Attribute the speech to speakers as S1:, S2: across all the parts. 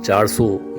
S1: 400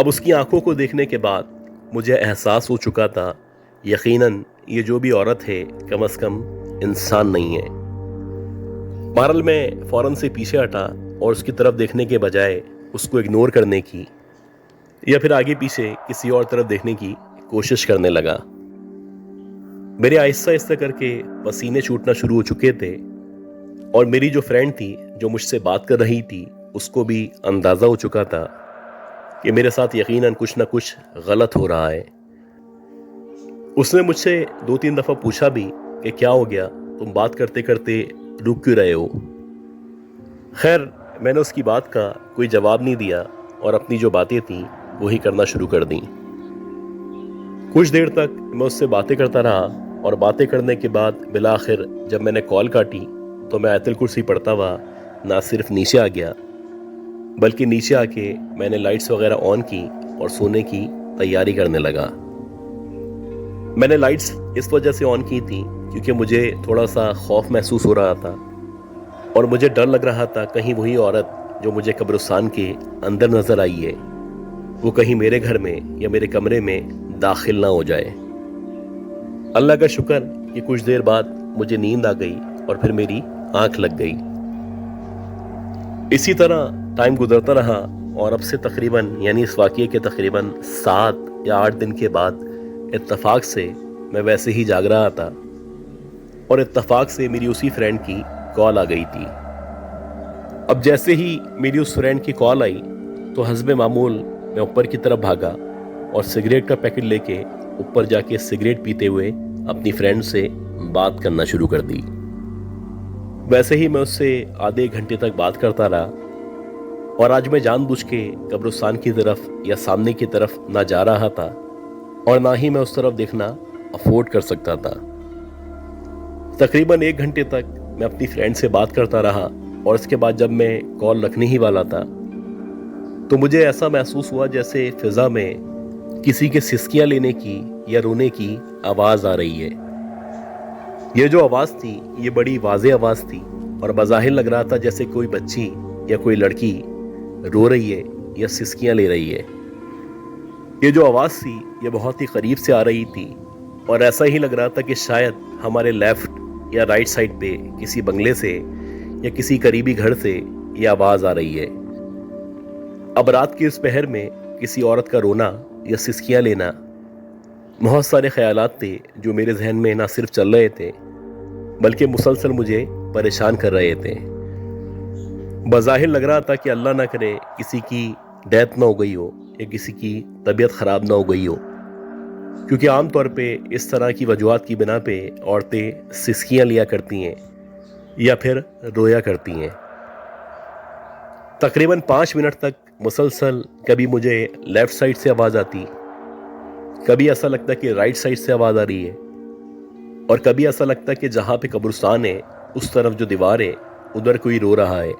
S1: اب اس کی آنکھوں کو دیکھنے کے بعد مجھے احساس ہو چکا تھا یقیناً یہ جو بھی عورت ہے کم از کم انسان نہیں ہے۔ بہرحال میں فوراً سے پیچھے ہٹا اور اس کی طرف دیکھنے کے بجائے اس کو اگنور کرنے کی یا پھر آگے پیچھے کسی اور طرف دیکھنے کی کوشش کرنے لگا۔ میرے آہستہ آہستہ کر کے پسینے چھوٹنا شروع ہو چکے تھے اور میری جو فرینڈ تھی جو مجھ سے بات کر رہی تھی اس کو بھی اندازہ ہو چکا تھا کہ میرے ساتھ یقیناً کچھ نہ کچھ غلط ہو رہا ہے۔ اس نے مجھ سے 2-3 دفعہ پوچھا بھی کہ کیا ہو گیا، تم بات کرتے کرتے رک کیوں رہے ہو؟ خیر میں نے اس کی بات کا کوئی جواب نہیں دیا اور اپنی جو باتیں تھیں وہی کرنا شروع کر دیں۔ کچھ دیر تک میں اس سے باتیں کرتا رہا اور باتیں کرنے کے بعد بالآخر جب میں نے کال کاٹی تو میں آیت الکرسی پڑھتا ہوا نہ صرف نیچے آ گیا بلکہ نیچے آ کے میں نے لائٹس وغیرہ آن کی اور سونے کی تیاری کرنے لگا۔ میں نے لائٹس اس وجہ سے آن کی تھی کیونکہ مجھے تھوڑا سا خوف محسوس ہو رہا تھا اور مجھے ڈر لگ رہا تھا کہیں وہی عورت جو مجھے قبرستان کے اندر نظر آئی ہے وہ کہیں میرے گھر میں یا میرے کمرے میں داخل نہ ہو جائے۔ اللہ کا شکر کہ کچھ دیر بعد مجھے نیند آ گئی اور پھر میری آنکھ لگ گئی۔ اسی طرح ٹائم گزرتا رہا اور اب سے تقریباً یعنی اس واقعے کے تقریباً 7 یا 8 دن کے بعد اتفاق سے میں ویسے ہی جاگ رہا تھا اور اتفاق سے میری اسی فرینڈ کی کال آ گئی تھی۔ اب جیسے ہی میری اس فرینڈ کی کال آئی تو حسب معمول میں اوپر کی طرف بھاگا اور سگریٹ کا پیکٹ لے کے اوپر جا کے سگریٹ پیتے ہوئے اپنی فرینڈ سے بات کرنا شروع کر دی۔ ویسے ہی میں اس سے آدھے گھنٹے تک بات کرتا رہا اور آج میں جان بوجھ کے قبرستان کی طرف یا سامنے کی طرف نہ جا رہا تھا اور نہ ہی میں اس طرف دیکھنا افورڈ کر سکتا تھا۔ تقریباً 1 گھنٹے تک میں اپنی فرینڈ سے بات کرتا رہا اور اس کے بعد جب میں کال رکھنے ہی والا تھا تو مجھے ایسا محسوس ہوا جیسے فضا میں کسی کے سسکیاں لینے کی یا رونے کی آواز آ رہی ہے۔ یہ جو آواز تھی یہ بڑی واضح آواز تھی اور بظاہر لگ رہا تھا جیسے کوئی بچی یا کوئی لڑکی رو رہی ہے یا سسکیاں لے رہی ہے۔ یہ جو آواز تھی یہ بہت ہی قریب سے آ رہی تھی اور ایسا ہی لگ رہا تھا کہ شاید ہمارے لیفٹ یا رائٹ سائڈ پہ کسی بنگلے سے یا کسی قریبی گھر سے یہ آواز آ رہی ہے۔ اب رات کے اس پہر میں کسی عورت کا رونا یا سسکیاں لینا، بہت سارے خیالات تھے جو میرے ذہن میں نہ صرف چل رہے تھے بلکہ مسلسل مجھے پریشان کر رہے تھے۔ بظاہر لگ رہا تھا کہ اللہ نہ کرے کسی کی ڈیتھ نہ ہو گئی ہو یا کسی کی طبیعت خراب نہ ہو گئی ہو، کیونکہ عام طور پہ اس طرح کی وجوہات کی بنا پہ عورتیں سسکیاں لیا کرتی ہیں یا پھر رویا کرتی ہیں۔ تقریباً 5 منٹ تک مسلسل کبھی مجھے لیفٹ سائڈ سے آواز آتی، کبھی ایسا لگتا کہ رائٹ سائڈ سے آواز آ رہی ہے اور کبھی ایسا لگتا کہ جہاں پہ قبرستان ہے اس طرف جو دیوار ہے ادھر کوئی رو رہا ہے۔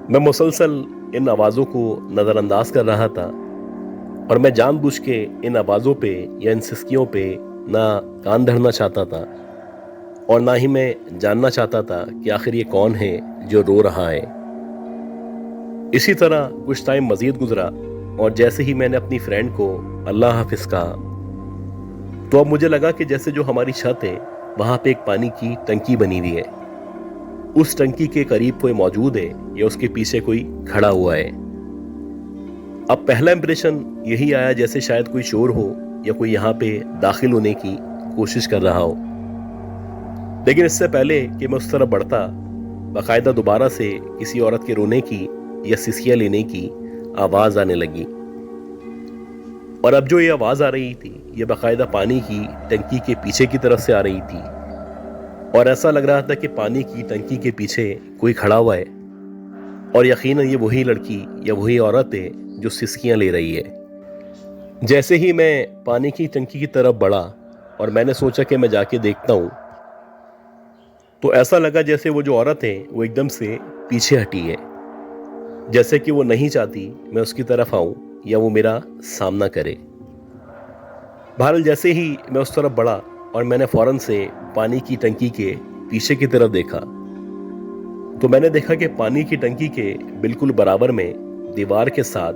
S1: میں مسلسل ان آوازوں کو نظر انداز کر رہا تھا اور میں جان بوجھ کے ان آوازوں پہ یا ان سسکیوں پہ نہ کان دھرنا چاہتا تھا اور نہ ہی میں جاننا چاہتا تھا کہ آخر یہ کون ہے جو رو رہا ہے۔ اسی طرح کچھ ٹائم مزید گزرا اور جیسے ہی میں نے اپنی فرینڈ کو اللہ حافظ کہا تو اب مجھے لگا کہ جیسے جو ہماری چھت ہے وہاں پہ ایک پانی کی ٹنکی بنی ہوئی ہے، اس ٹنکی کے قریب کوئی موجود ہے یا اس کے پیچھے کوئی کھڑا ہوا ہے۔ اب پہلا امپریشن یہی آیا جیسے شاید کوئی چور ہو یا کوئی یہاں پہ داخل ہونے کی کوشش کر رہا ہو، لیکن اس سے پہلے کہ میں اس طرف بڑھتا باقاعدہ دوبارہ سے کسی عورت کے رونے کی یا سسکیاں لینے کی آواز آنے لگی اور اب جو یہ آواز آ رہی تھی یہ باقاعدہ پانی کی ٹنکی کے پیچھے کی طرف سے آ رہی تھی اور ایسا لگ رہا تھا کہ پانی کی ٹنکی کے پیچھے کوئی کھڑا ہوا ہے اور یقیناً یہ وہی لڑکی یا وہی عورت ہے جو سسکیاں لے رہی ہے۔ جیسے ہی میں پانی کی ٹنکی کی طرف بڑھا اور میں نے سوچا کہ میں جا کے دیکھتا ہوں تو ایسا لگا جیسے وہ جو عورت ہے وہ ایک دم سے پیچھے ہٹی ہے، جیسے کہ وہ نہیں چاہتی میں اس کی طرف آؤں یا وہ میرا سامنا کرے۔ بہرحال جیسے ہی میں اس طرف بڑھا اور میں نے فوراً سے پانی کی ٹنکی کے پیچھے کی طرف دیکھا تو میں نے دیکھا کہ پانی کی ٹنکی کے بالکل برابر میں دیوار کے ساتھ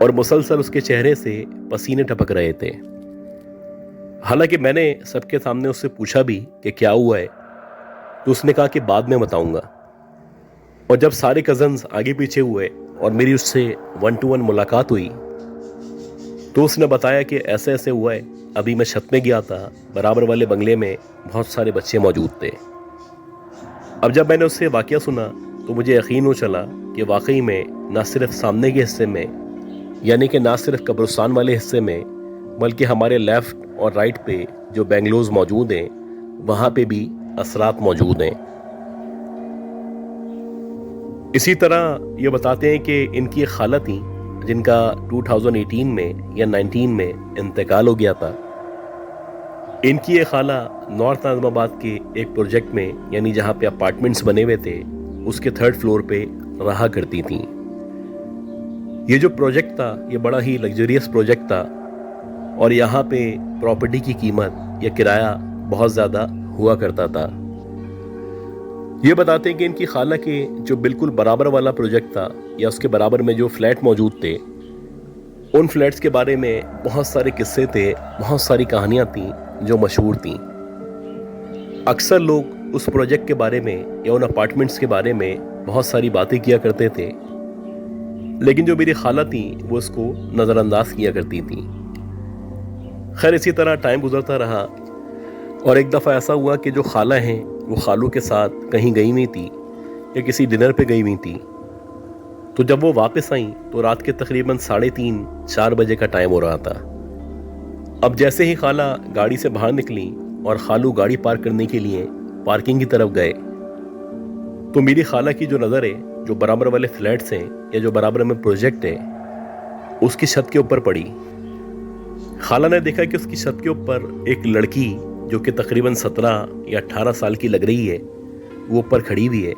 S1: اور مسلسل اس کے چہرے سے پسینے ٹپک رہے تھے۔ حالانکہ میں نے سب کے سامنے اس سے پوچھا بھی کہ کیا ہوا ہے، تو اس نے کہا کہ بعد میں بتاؤں گا۔ اور جب سارے کزنز آگے پیچھے ہوئے اور میری اس سے 1 to 1 ملاقات ہوئی تو اس نے بتایا کہ ایسے ایسے ہوا ہے، ابھی میں چھت میں گیا تھا، برابر والے بنگلے میں بہت سارے بچے موجود تھے۔ اب جب میں نے اس سے واقعہ سنا تو مجھے یقین ہو چلا کہ واقعی میں نہ صرف سامنے کے حصے میں، یعنی کہ نہ صرف قبرستان والے حصے میں، بلکہ ہمارے لیفٹ اور رائٹ پہ جو بینگلوز موجود ہیں وہاں پہ بھی اثرات موجود ہیں۔ اسی طرح یہ بتاتے ہیں کہ ان کی ایک خالہ تھیں جن کا 2018 میں یا 19 میں انتقال ہو گیا تھا۔ ان کی ایک خالہ نارتھ اعظم آباد کے ایک پروجیکٹ میں، یعنی جہاں پہ اپارٹمنٹس بنے ہوئے تھے، اس کے 3rd فلور پہ رہا کرتی تھیں۔ یہ جو پروجیکٹ تھا یہ بڑا ہی لگزریس پروجیکٹ تھا اور یہاں پہ پراپرٹی کی قیمت یا کرایہ بہت زیادہ ہوا کرتا تھا۔ یہ بتاتے ہیں کہ ان کی خالہ کے جو بالکل برابر والا پروجیکٹ تھا یا اس کے برابر میں جو فلیٹ موجود تھے، ان فلیٹس کے بارے میں بہت سارے قصے تھے، بہت ساری کہانیاں تھیں جو مشہور تھیں۔ اکثر لوگ اس پروجیکٹ کے بارے میں یا ان اپارٹمنٹس کے بارے میں بہت ساری باتیں کیا کرتے تھے، لیکن جو میری خالہ تھیں وہ اس کو نظر انداز کیا کرتی تھیں۔ خیر اسی طرح ٹائم گزرتا رہا اور ایک دفعہ ایسا ہوا کہ جو خالہ ہیں وہ خالو کے ساتھ کہیں گئی ہوئی تھی یا کسی ڈنر پہ گئی ہوئی تھی، تو جب وہ واپس آئیں تو رات کے تقریباً 3:30 4 بجے کا ٹائم ہو رہا تھا۔ اب جیسے ہی خالہ گاڑی سے باہر نکلی اور خالو گاڑی پارک کرنے کے لیے پارکنگ کی طرف گئے تو میری خالہ کی جو نظر ہے جو برابر والے فلیٹس ہیں یا جو برابر میں پروجیکٹ ہے اس کی چھت کے اوپر پڑی۔ خالہ نے دیکھا کہ اس کی چھت کے اوپر ایک لڑکی جو کہ تقریباً 17 یا 18 سال کی لگ رہی ہے وہ اوپر کھڑی ہوئی ہے،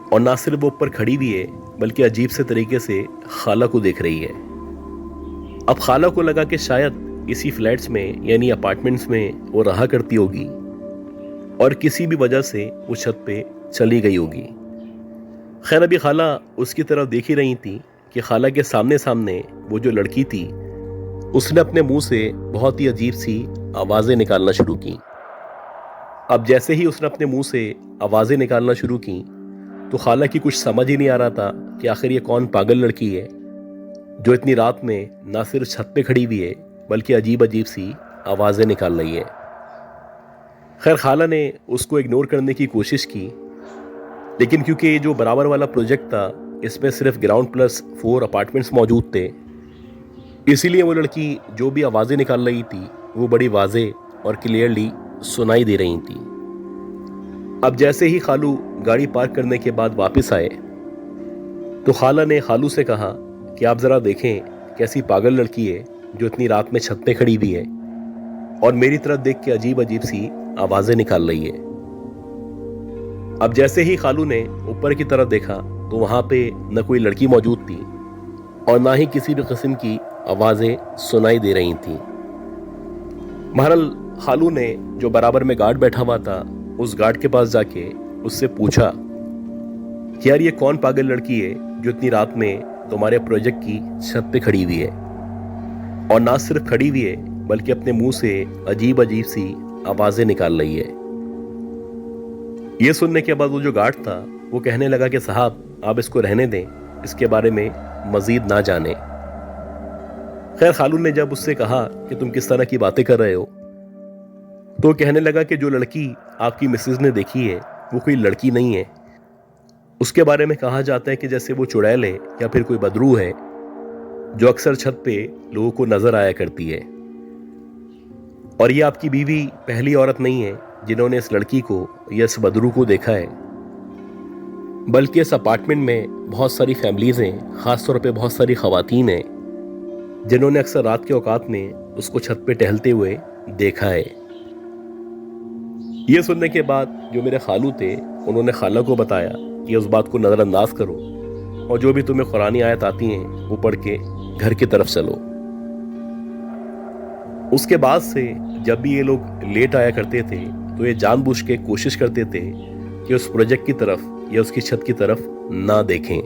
S1: اور نہ صرف وہ اوپر کھڑی ہوئی ہے بلکہ عجیب سے طریقے سے خالہ کو دیکھ رہی ہے۔ اب خالہ کو لگا کہ شاید اسی فلیٹس میں یعنی اپارٹمنٹس میں وہ رہا کرتی ہوگی اور کسی بھی وجہ سے وہ چھت پہ چلی گئی ہوگی۔ خیر ابھی خالہ اس کی طرف دیکھ ہی رہی تھی کہ خالہ کے سامنے سامنے وہ جو لڑکی تھی اس نے اپنے منہ سے بہت ہی عجیب سی آوازیں نکالنا شروع کی۔ اب جیسے ہی اس نے اپنے منہ سے آوازیں نکالنا شروع کی تو خالہ کی کچھ سمجھ ہی نہیں آ رہا تھا کہ آخر یہ کون پاگل لڑکی ہے جو اتنی رات میں نہ صرف چھت پہ کھڑی ہوئی ہے بلکہ عجیب عجیب سی آوازیں نکال رہی ہے۔ خیر خالہ نے اس کو اگنور کرنے کی کوشش کی، لیکن کیونکہ یہ جو برابر والا پروجیکٹ تھا اس میں صرف گراؤنڈ پلس 4 اپارٹمنٹس موجود تھے، اسی لیے وہ لڑکی جو بھی آوازیں نکال رہی تھی وہ بڑی واضح اور کلیئرلی سنائی دے رہی تھی۔ اب جیسے ہی خالو گاڑی پارک کرنے کے بعد واپس آئے تو خالہ نے خالو سے کہا کہ آپ ذرا دیکھیں کیسی پاگل لڑکی ہے جو اتنی رات میں چھت پہ کھڑی ہوئی ہے اور میری طرف دیکھ کے عجیب عجیب سی آوازیں نکال رہی ہے۔ اب جیسے ہی خالو نے اوپر کی طرف دیکھا تو وہاں پہ نہ کوئی لڑکی موجود تھی اور نہ ہی کسی بھی قسم کی آوازیں سنائی دے رہی تھیں۔ بہرحال خالو نے جو برابر میں گارڈ بیٹھا ہوا تھا اس گارڈ کے پاس جا کے اس سے پوچھا کہ یار یہ کون پاگل لڑکی ہے جو اتنی رات میں تمہارے پروجیکٹ کی چھت پہ کھڑی ہوئی ہے، اور نہ صرف کھڑی ہوئی ہے بلکہ اپنے منہ سے عجیب عجیب سی آوازیں نکال رہی ہے۔ یہ سننے کے بعد وہ جو گارڈ تھا وہ کہنے لگا کہ صاحب آپ اس کو رہنے دیں، اس کے بارے میں مزید نہ جانیں۔ خیر خالو نے جب اس سے کہا کہ تم کس طرح کی باتیں کر رہے ہو تو کہنے لگا کہ جو لڑکی آپ کی مسز نے دیکھی ہے وہ کوئی لڑکی نہیں ہے، اس کے بارے میں کہا جاتا ہے کہ جیسے وہ چڑیل ہے یا پھر کوئی بدرو ہے جو اکثر چھت پہ لوگوں کو نظر آیا کرتی ہے، اور یہ آپ کی بیوی پہلی عورت نہیں ہے جنہوں نے اس لڑکی کو یا اس بدرو کو دیکھا ہے، بلکہ اس اپارٹمنٹ میں بہت ساری فیملیز ہیں، خاص طور پہ بہت ساری خواتین ہیں جنہوں نے اکثر رات کے اوقات میں اس کو چھت پہ ٹہلتے ہوئے دیکھا ہے۔ یہ سننے کے بعد جو میرے خالو تھے انہوں نے خالہ کو بتایا کہ اس بات کو نظر انداز کرو اور جو بھی تمہیں قرآنی آیت آتی ہیں وہ پڑھ کے گھر کی طرف چلو۔ اس کے بعد سے جب بھی یہ لوگ لیٹ آیا کرتے تھے تو یہ جان بوجھ کے کوشش کرتے تھے کہ اس پروجیکٹ کی طرف یا اس کی چھت کی طرف نہ دیکھیں۔